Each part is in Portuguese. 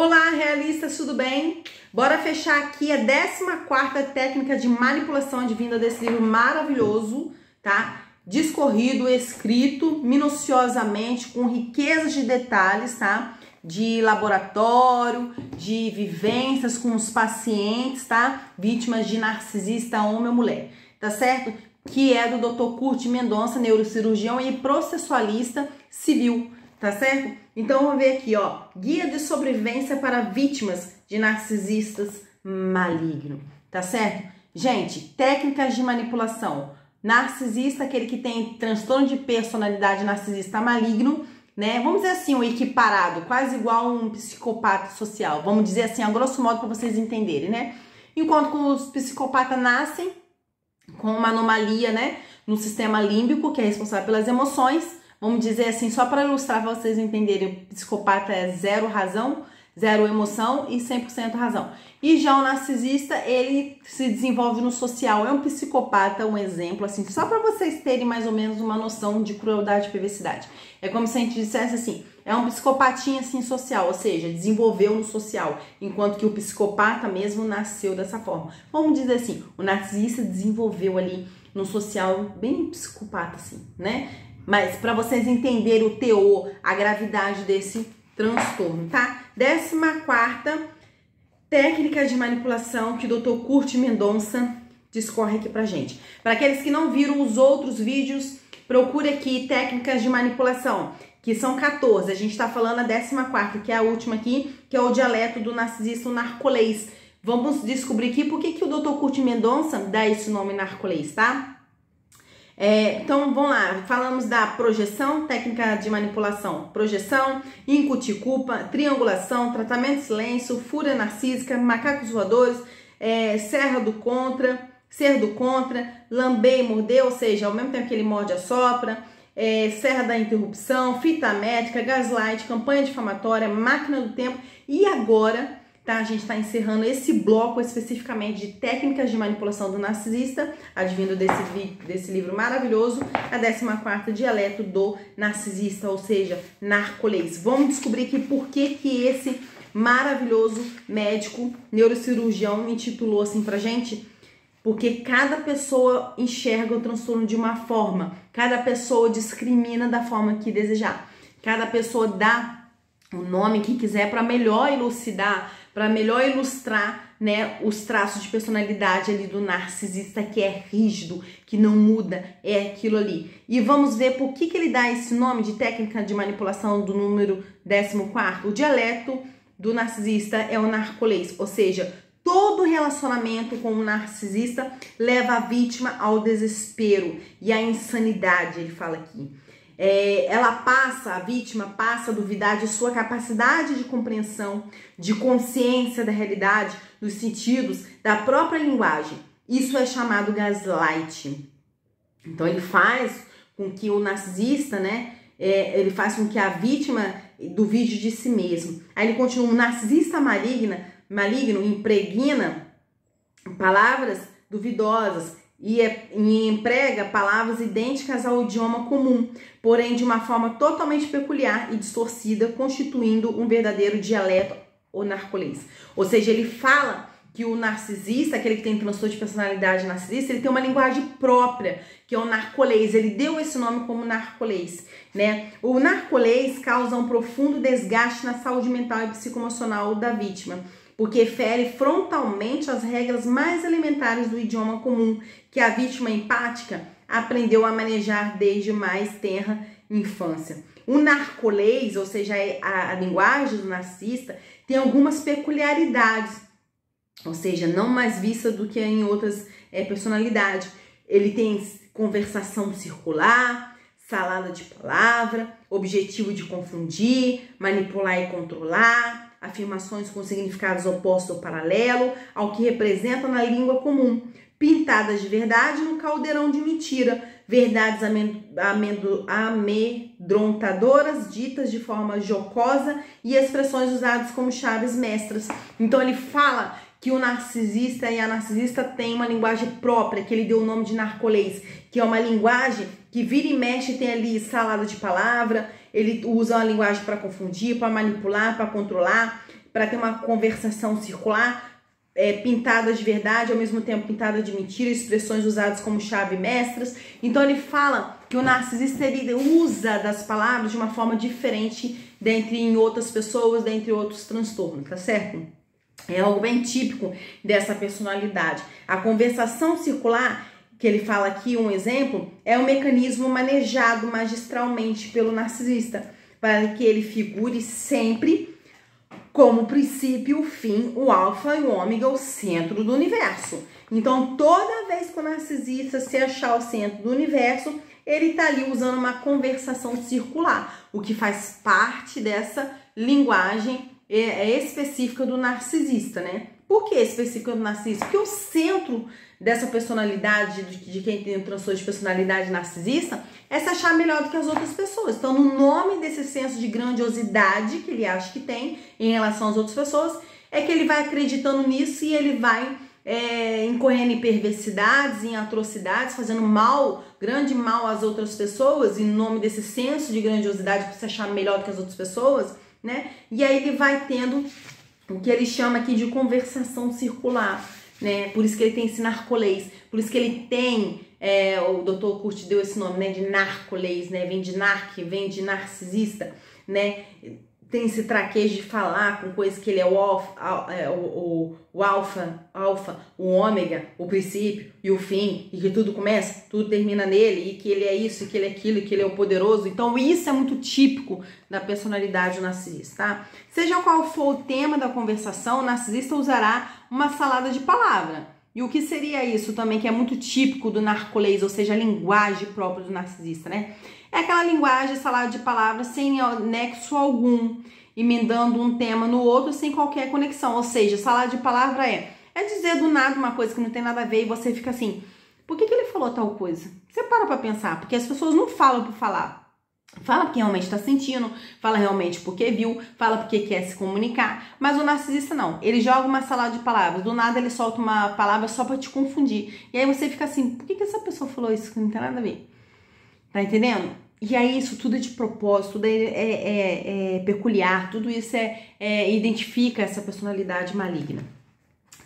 Olá, realistas, tudo bem? Bora fechar aqui a 14ª técnica de manipulação advinda desse livro maravilhoso, tá? Discorrido, escrito minuciosamente, com riqueza de detalhes, tá? De laboratório, de vivências com os pacientes, tá? Vítimas de narcisista, homem ou mulher, tá certo? Que é do Dr. Kurt Mendonça, neurocirurgião e processualista civil, tá certo? Então vamos ver aqui, ó, guia de sobrevivência para vítimas de narcisistas malignos, tá certo? Gente, técnicas de manipulação. Narcisista, aquele que tem transtorno de personalidade narcisista maligno, né? Vamos dizer assim, um equiparado, quase igual a um psicopata social. Vamos dizer assim, a grosso modo, para vocês entenderem, né? Enquanto os psicopatas nascem com uma anomalia, né, no sistema límbico, que é responsável pelas emoções. Vamos dizer assim, só para ilustrar, para vocês entenderem, o psicopata é zero razão, zero emoção e 100% razão. E já o narcisista, ele se desenvolve no social, é um psicopata, um exemplo, assim, só para vocês terem mais ou menos uma noção de crueldade e perversidade. É como se a gente dissesse assim, é um psicopatinha assim social, ou seja, desenvolveu no social, enquanto que o psicopata mesmo nasceu dessa forma. Vamos dizer assim, o narcisista desenvolveu ali no social bem psicopata assim, né? Mas para vocês entenderem o teor, a gravidade desse transtorno, tá? 14ª técnica de manipulação que o Dr. Kurt Mendonça discorre aqui pra gente. Para aqueles que não viram os outros vídeos, procure aqui técnicas de manipulação, que são 14. A gente tá falando a 14ª, que é a última aqui, que é o dialeto do narcisista, o narcolês. Vamos descobrir aqui por que o Dr. Kurt Mendonça dá esse nome narcolês, tá? Então, vamos lá, falamos da projeção, técnica de manipulação, projeção, incutir culpa, triangulação, tratamento de silêncio, fúria narcísica, macacos voadores, ser do contra, lamber e morder, ou seja, ao mesmo tempo que ele morde, assopra, serra da interrupção, fita métrica, gaslight, campanha difamatória, máquina do tempo e agora... Tá? A gente está encerrando esse bloco especificamente de técnicas de manipulação do narcisista, advindo desse livro maravilhoso, a 14ª dialeto do narcisista, ou seja, narcolês. Vamos descobrir aqui por que esse maravilhoso médico neurocirurgião intitulou assim pra gente, porque cada pessoa enxerga o transtorno de uma forma, cada pessoa discrimina da forma que desejar, cada pessoa dá o nome que quiser para melhor elucidar, para melhor ilustrar, né, os traços de personalidade ali do narcisista, que é rígido, que não muda, é aquilo ali. E vamos ver por que ele dá esse nome de técnica de manipulação do número 14º. O dialeto do narcisista é o narcolês, ou seja, todo relacionamento com o narcisista leva a vítima ao desespero e à insanidade, ele fala aqui. A vítima passa a duvidar de sua capacidade de compreensão, de consciência da realidade, dos sentidos, da própria linguagem. Isso é chamado gaslight. Então ele faz com que o narcisista, né, ele faz com que a vítima duvide de si mesmo. Aí ele continua, o narcisista maligno impregna palavras duvidosas, e emprega palavras idênticas ao idioma comum, porém de uma forma totalmente peculiar e distorcida, constituindo um verdadeiro dialeto ou narcolês. Ou seja, ele fala que o narcisista, aquele que tem transtorno de personalidade narcisista, ele tem uma linguagem própria, que é o narcolês. Ele deu esse nome como narcolês, né? O narcolês causa um profundo desgaste na saúde mental e psicoemocional da vítima, porque fere frontalmente as regras mais elementares do idioma comum, que a vítima empática aprendeu a manejar desde mais tenra infância. O narcolês, ou seja, a linguagem do narcisista, tem algumas peculiaridades, ou seja, não mais vista do que em outras personalidades. Ele tem conversação circular, salada de palavra, objetivo de confundir, manipular e controlar, afirmações com significados opostos ou paralelo ao que representa na língua comum, pintadas de verdade no caldeirão de mentira, verdades amedrontadoras ditas de forma jocosa e expressões usadas como chaves mestras. Então ele fala que o narcisista e a narcisista têm uma linguagem própria, que ele deu o nome de narcolês, que é uma linguagem que vira e mexe, tem ali salada de palavra, ele usa uma linguagem para confundir, para manipular, para controlar, para ter uma conversação circular, pintada de verdade, ao mesmo tempo pintada de mentira, expressões usadas como chave mestras. Então ele fala que o narcisista ele usa das palavras de uma forma diferente dentre outras pessoas, dentre outros transtornos, tá certo? É algo bem típico dessa personalidade. A conversação circular, que ele fala aqui, um exemplo, é um mecanismo manejado magistralmente pelo narcisista, para que ele figure sempre como princípio, o fim, o alfa e o ômega, o centro do universo. Então, toda vez que o narcisista se achar o centro do universo, ele tá ali usando uma conversação circular, o que faz parte dessa linguagem específica do narcisista, né? Por que específica do narcisista? Porque o centro dessa personalidade, de quem tem um transtorno de personalidade narcisista, é se achar melhor do que as outras pessoas. Então, no nome desse senso de grandiosidade que ele acha que tem em relação às outras pessoas, é que ele vai acreditando nisso e ele vai incorrendo em perversidades, em atrocidades, fazendo mal, grande mal às outras pessoas, em nome desse senso de grandiosidade para se achar melhor do que as outras pessoas, né? E aí ele vai tendo o que ele chama aqui de conversação circular, né? Por isso que ele tem esse narcolês, por isso que ele tem, o Dr. Kurt deu esse nome, né, de narcolês, né? Vem de vem de narcisista, né? Tem esse traquejo de falar com coisas que ele é o alfa, o ômega, o princípio e o fim, e que tudo começa, tudo termina nele, e que ele é isso, e que ele é aquilo, e que ele é o poderoso. Então isso é muito típico da personalidade do narcisista, tá? Seja qual for o tema da conversação, o narcisista usará uma salada de palavra. E o que seria isso também, que é muito típico do narcolês, ou seja, a linguagem própria do narcisista, né? É aquela linguagem, salada de palavras, sem nexo algum, emendando um tema no outro sem qualquer conexão. Ou seja, salada de palavra é dizer do nada uma coisa que não tem nada a ver e você fica assim, por que ele falou tal coisa? Você para pra pensar, porque as pessoas não falam por falar. Fala porque realmente tá sentindo, fala realmente porque viu, fala porque quer se comunicar. Mas o narcisista não, ele joga uma salada de palavras, do nada ele solta uma palavra só pra te confundir. E aí você fica assim, por que essa pessoa falou isso que não tem nada a ver? Tá entendendo? E aí isso tudo é de propósito, tudo é peculiar, tudo isso identifica essa personalidade maligna,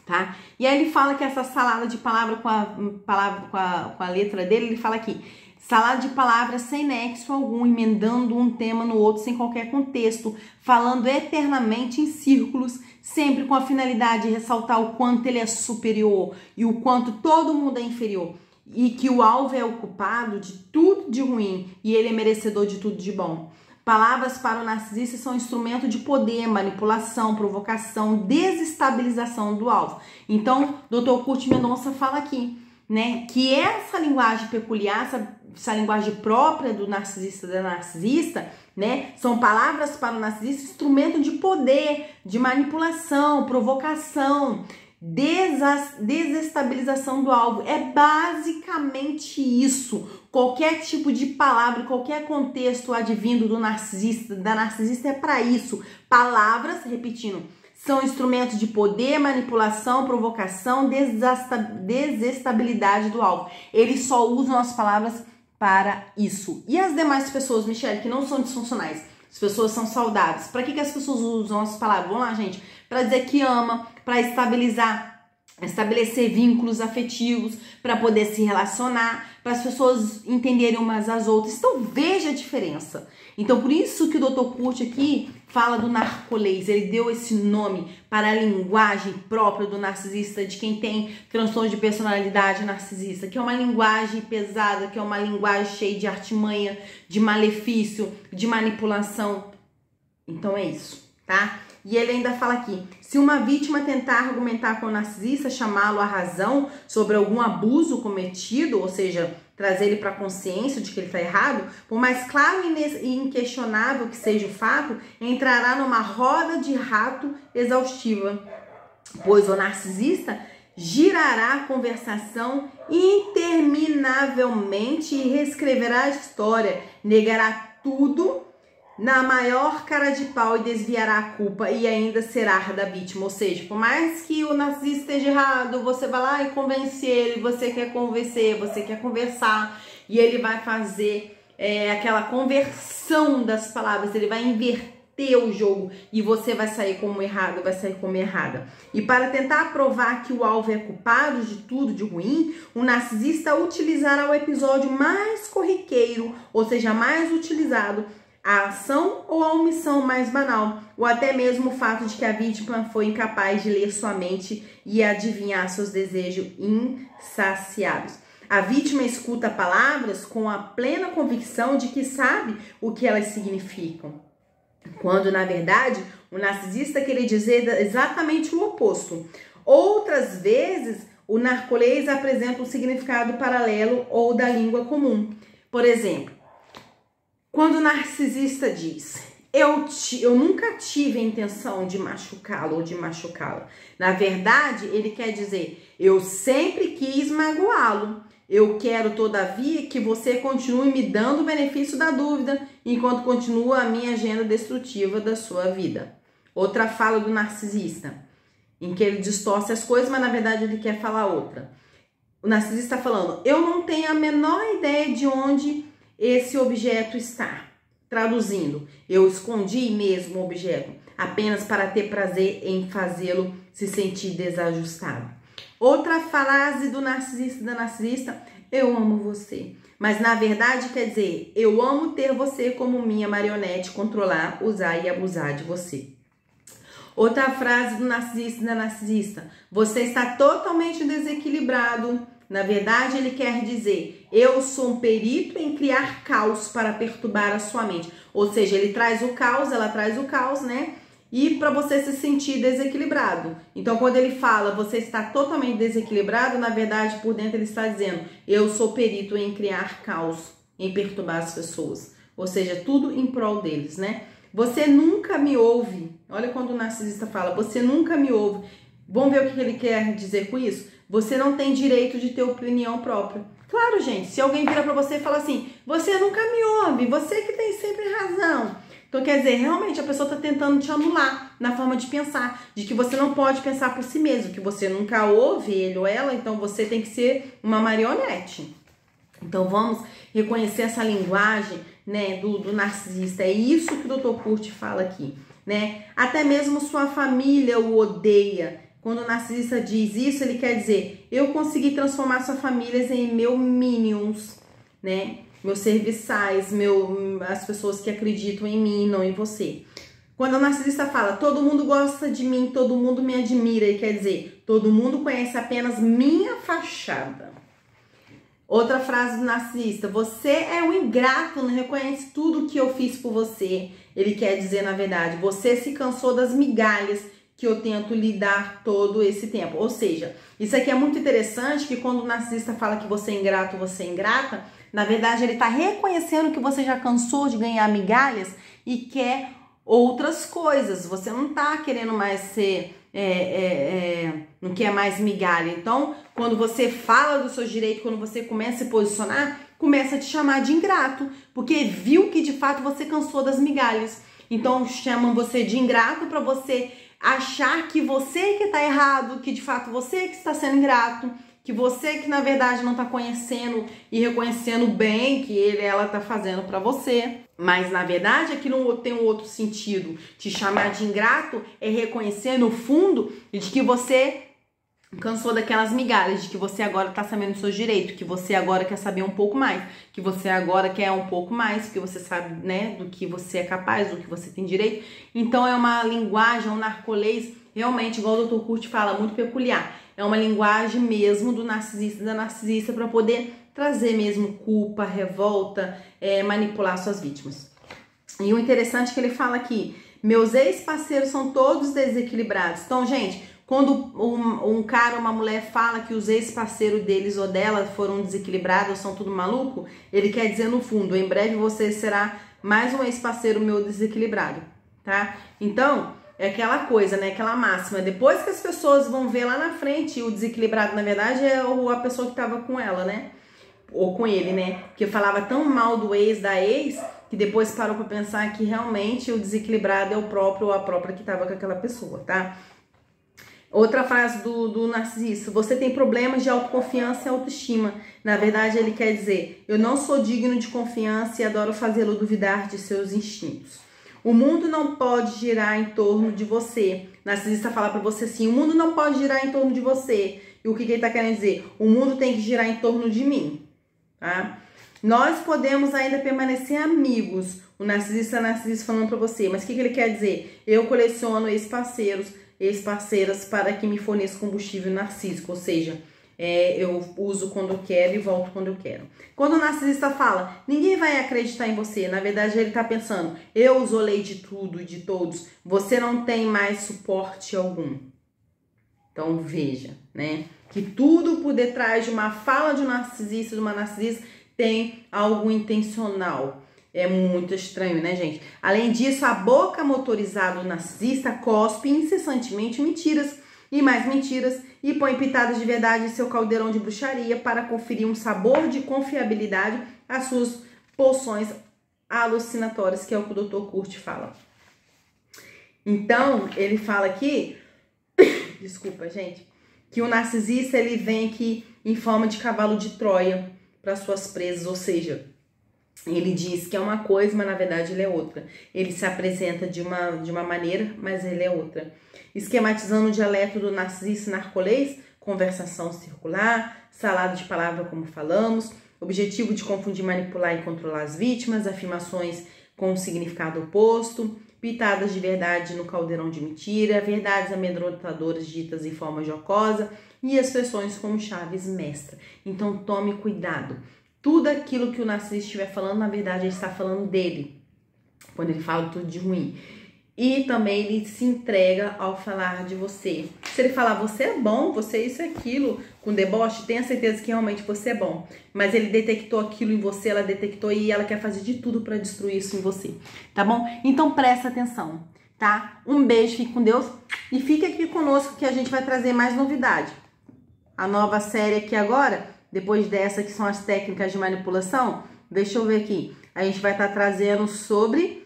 tá? E aí ele fala que essa salada de palavra com a letra dele, ele fala aqui, salada de palavras sem nexo algum, emendando um tema no outro sem qualquer contexto, falando eternamente em círculos, sempre com a finalidade de ressaltar o quanto ele é superior e o quanto todo mundo é inferior. E que o alvo é o culpado de tudo de ruim e ele é merecedor de tudo de bom. Palavras para o narcisista são instrumento de poder, manipulação, provocação, desestabilização do alvo. Então, Dr. Kurt Mendonça fala aqui, né, que essa linguagem peculiar, essa linguagem própria do narcisista, da narcisista, né, são palavras para o narcisista, instrumento de poder, de manipulação, provocação, desestabilização do alvo. É basicamente isso. Qualquer tipo de palavra, qualquer contexto advindo do narcisista, da narcisista é para isso. Palavras, repetindo, são instrumentos de poder, manipulação, provocação, desestabilidade do alvo. Eles só usam as palavras para isso. E as demais pessoas, Michele, que não são disfuncionais, as pessoas são saudáveis. Para que as pessoas usam as palavras? Vamos lá, gente. Para dizer que ama, para estabelecer vínculos afetivos, para poder se relacionar, para as pessoas entenderem umas às outras. Então veja a diferença. Então por isso que o Dr. Kurt aqui fala do narcolês, ele deu esse nome para a linguagem própria do narcisista, de quem tem transtorno de personalidade narcisista, que é uma linguagem pesada, que é uma linguagem cheia de artimanha, de malefício, de manipulação. Então é isso, tá? E ele ainda fala aqui, se uma vítima tentar argumentar com o narcisista, chamá-lo à razão sobre algum abuso cometido, ou seja, trazer ele para a consciência de que ele está errado, por mais claro e inquestionável que seja o fato, entrará numa roda de rato exaustiva, pois o narcisista girará a conversação interminavelmente e reescreverá a história, negará tudo na maior cara de pau e desviará a culpa e ainda será da vítima. Ou seja, por mais que o narcisista esteja errado, você vai lá e convence ele, você quer convencer, você quer conversar, e ele vai fazer aquela conversão das palavras, ele vai inverter inverter o jogo e você vai sair como errado, vai sair como errada. E para tentar provar que o alvo é culpado de tudo de ruim, o narcisista utilizará o episódio mais corriqueiro, ou seja, mais utilizado, a ação ou a omissão mais banal, ou até mesmo o fato de que a vítima foi incapaz de ler sua mente e adivinhar seus desejos insaciáveis. A vítima escuta palavras com a plena convicção de que sabe o que elas significam, quando, na verdade, o narcisista quer dizer exatamente o oposto. Outras vezes, o narcolês apresenta um significado paralelo ou da língua comum. Por exemplo, quando o narcisista diz: eu nunca tive a intenção de machucá-lo ou de machucá-la. Na verdade, ele quer dizer: eu sempre quis magoá-lo. Eu quero, todavia, que você continue me dando o benefício da dúvida enquanto continua a minha agenda destrutiva da sua vida. Outra fala do narcisista, em que ele distorce as coisas, mas na verdade ele quer falar outra. O narcisista está falando: eu não tenho a menor ideia de onde esse objeto está. Traduzindo, eu escondi mesmo o objeto, apenas para ter prazer em fazê-lo se sentir desajustado. Outra frase do narcisista e da narcisista: eu amo você. Mas na verdade quer dizer: eu amo ter você como minha marionete, controlar, usar e abusar de você. Outra frase do narcisista e da narcisista: você está totalmente desequilibrado. Na verdade, ele quer dizer: eu sou um perito em criar caos para perturbar a sua mente. Ou seja, ele traz o caos, ela traz o caos, né? E para você se sentir desequilibrado. Então, quando ele fala você está totalmente desequilibrado, na verdade, por dentro ele está dizendo: eu sou perito em criar caos, em perturbar as pessoas. Ou seja, tudo em prol deles, né? Você nunca me ouve. Olha quando o narcisista fala: você nunca me ouve. Vamos ver o que ele quer dizer com isso? Você não tem direito de ter opinião própria. Claro, gente, se alguém vira pra você e fala assim: você nunca me ouve, você que tem sempre razão. Então, quer dizer, realmente a pessoa tá tentando te anular na forma de pensar, de que você não pode pensar por si mesmo, que você nunca ouve ele ou ela, então você tem que ser uma marionete. Então, vamos reconhecer essa linguagem, né, do narcisista. É isso que o Dr. Kurt fala aqui, né? Até mesmo sua família o odeia. Quando o narcisista diz isso, ele quer dizer: eu consegui transformar sua família em meus minions, né? Meus serviçais, as pessoas que acreditam em mim, não em você. Quando o narcisista fala: todo mundo gosta de mim, todo mundo me admira, ele quer dizer: todo mundo conhece apenas minha fachada. Outra frase do narcisista: você é um ingrato, não reconhece tudo que eu fiz por você. Ele quer dizer, na verdade: você se cansou das migalhas que eu tento lhe dar todo esse tempo. Ou seja, isso aqui é muito interessante, que quando o narcisista fala que você é ingrato, você é ingrata, na verdade ele está reconhecendo que você já cansou de ganhar migalhas e quer outras coisas. Você não está querendo mais ser, não quer mais migalha. Então, quando você fala dos seus direitos, quando você começa a se posicionar, começa a te chamar de ingrato, porque viu que de fato você cansou das migalhas. Então, chamam você de ingrato para você achar que você que está errado, que de fato você que está sendo ingrato, que você que na verdade não está conhecendo e reconhecendo bem que ela está fazendo para você. Mas na verdade aquilo tem um outro sentido. Te chamar de ingrato é reconhecer no fundo de que você cansou daquelas migalhas, de que você agora tá sabendo dos seus direitos, que você agora quer saber um pouco mais, que você agora quer um pouco mais, porque você sabe, né, do que você é capaz, do que você tem direito. Então é uma linguagem, um narcolês, realmente, igual o Dr. Kurt fala, muito peculiar. É uma linguagem mesmo do narcisista e da narcisista para poder trazer mesmo culpa, revolta, manipular suas vítimas. E o interessante é que ele fala aqui: meus ex-parceiros são todos desequilibrados. Então, gente, quando um cara ou uma mulher fala que os ex-parceiros deles ou dela foram desequilibrados, são tudo maluco, ele quer dizer no fundo: em breve você será mais um ex-parceiro meu desequilibrado, tá? Então, é aquela coisa, né? Aquela máxima. Depois que as pessoas vão ver lá na frente, o desequilibrado, na verdade, é a pessoa que tava com ela, né? Ou com ele, né? Porque falava tão mal do ex, da ex, que depois parou pra pensar que realmente o desequilibrado é o próprio ou a própria que tava com aquela pessoa, tá? Outra frase do narcisista: você tem problemas de autoconfiança e autoestima. Na verdade, ele quer dizer: eu não sou digno de confiança e adoro fazê-lo duvidar de seus instintos. O mundo não pode girar em torno de você. O narcisista fala pra você assim, o mundo não pode girar em torno de você. E o que ele tá querendo dizer? O mundo tem que girar em torno de mim, tá? Nós podemos ainda permanecer amigos. O narcisista falando pra você. Mas o que ele quer dizer? Eu coleciono ex-parceiros, ex-parceiras para que me forneçam combustível narcísico. Ou seja, eu uso quando eu quero e volto quando eu quero. Quando o narcisista fala, ninguém vai acreditar em você. Na verdade, ele tá pensando, eu isolei de tudo e de todos. Você não tem mais suporte algum. Então, veja, né? Que tudo por detrás de uma fala de um narcisista, de uma narcisista, tem algo intencional. É muito estranho, né, gente? Além disso, a boca motorizada do narcisista cospe incessantemente mentiras e mais mentiras e põe pitadas de verdade em seu caldeirão de bruxaria para conferir um sabor de confiabilidade às suas poções alucinatórias, que é o que o Dr. Kurt fala. Então, ele fala aqui, desculpa, gente, que o narcisista ele vem aqui em forma de cavalo de Troia para suas presas, ou seja, ele diz que é uma coisa, mas na verdade ele é outra. Ele se apresenta de uma maneira, mas ele é outra. Esquematizando o dialeto do narcisista narcolês, conversação circular, salada de palavras como falamos, objetivo de confundir, manipular e controlar as vítimas, afirmações com significado oposto, pitadas de verdade no caldeirão de mentira, verdades amedrontadoras ditas em forma jocosa e expressões como chaves mestra. Então tome cuidado. Tudo aquilo que o narcisista estiver falando, na verdade, ele está falando dele, quando ele fala tudo de ruim. E também ele se entrega ao falar de você. Se ele falar, você é bom, você é isso e aquilo, com deboche, tenha certeza que realmente você é bom. Mas ele detectou aquilo em você, ela detectou e ela quer fazer de tudo para destruir isso em você, tá bom? Então presta atenção, tá? Um beijo, fique com Deus e fique aqui conosco que a gente vai trazer mais novidade. A nova série aqui agora, depois dessa que são as técnicas de manipulação, deixa eu ver aqui. A gente vai estar trazendo sobre...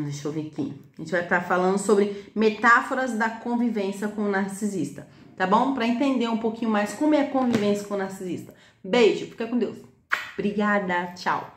deixa eu ver aqui. A gente vai estar falando sobre metáforas da convivência com o narcisista, tá bom? Para entender um pouquinho mais como é a convivência com o narcisista. Beijo, fica com Deus. Obrigada, tchau.